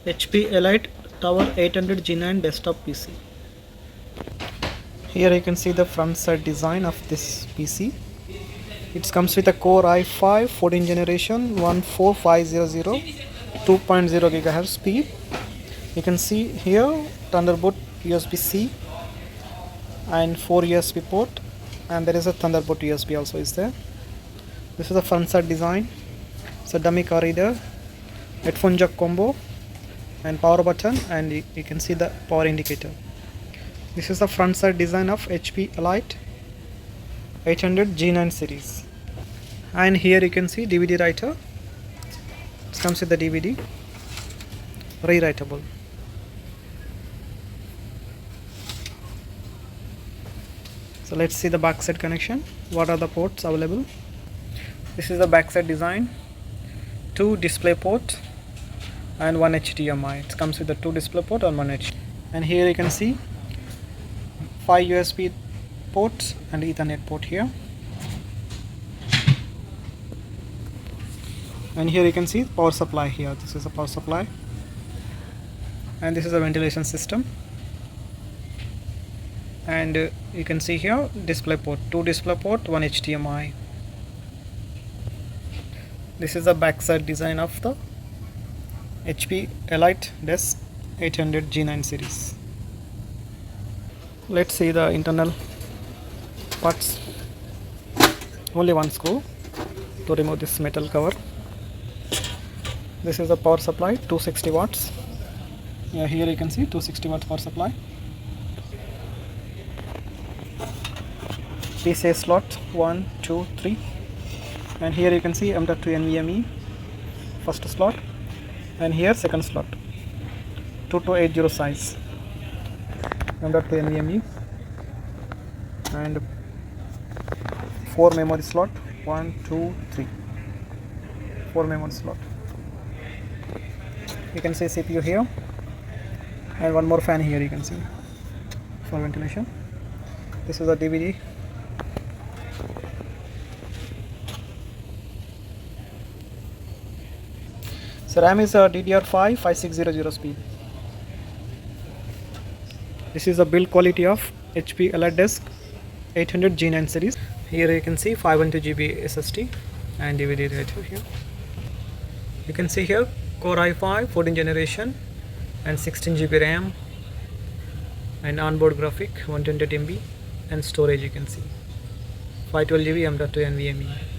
HP Elite Tower 800 G9 desktop PC. Here you can see the front side design of this PC. It comes with a Core i5 14th generation 14500 2.0 GHz speed. You can see here Thunderbolt USB-C and 4 USB port, and there is a Thunderbolt USB also is there. This is the front side design. It's a dummy card reader, headphone jack combo, and power button, and you can see the power indicator. This is the front side design of HP Elite 800 G9 series. And here you can see DVD writer. It comes with the DVD, rewritable. So let's see the backside connection. What are the ports available? This is the backside design. 2 display port and 1 HDMI. It comes with the 2 display port and 1 HDMI. And here you can see 5 USB ports and Ethernet port here. And here you can see power supply here. This is a power supply. And this is a ventilation system. And you can see here display port, 2 display port, 1 HDMI. This is the backside design of the HP Elite Desk 800 G9 series. Let's see the internal parts. Only one screw to remove this metal cover. This is the power supply, 260 watts. Yeah, here you can see 260 watts power supply. PCI slot 1, 2, 3, and here you can see M.2 NVMe first slot, and here second slot, 2280 size M.2 NVMe, and 4 memory slot, 1, 2, 3, 4 memory slot. You can see CPU here, and one more fan here you can see for ventilation. This is a DVD. So RAM is a DDR5 5600 speed. This is the build quality of HP Elite Desk 800 G9 series. Here you can see 512 GB SSD and DVD writer here. You can see here Core i5 14th generation and 16 GB RAM and onboard graphic 128 MB and storage you can see 512 GB M.2 NVMe.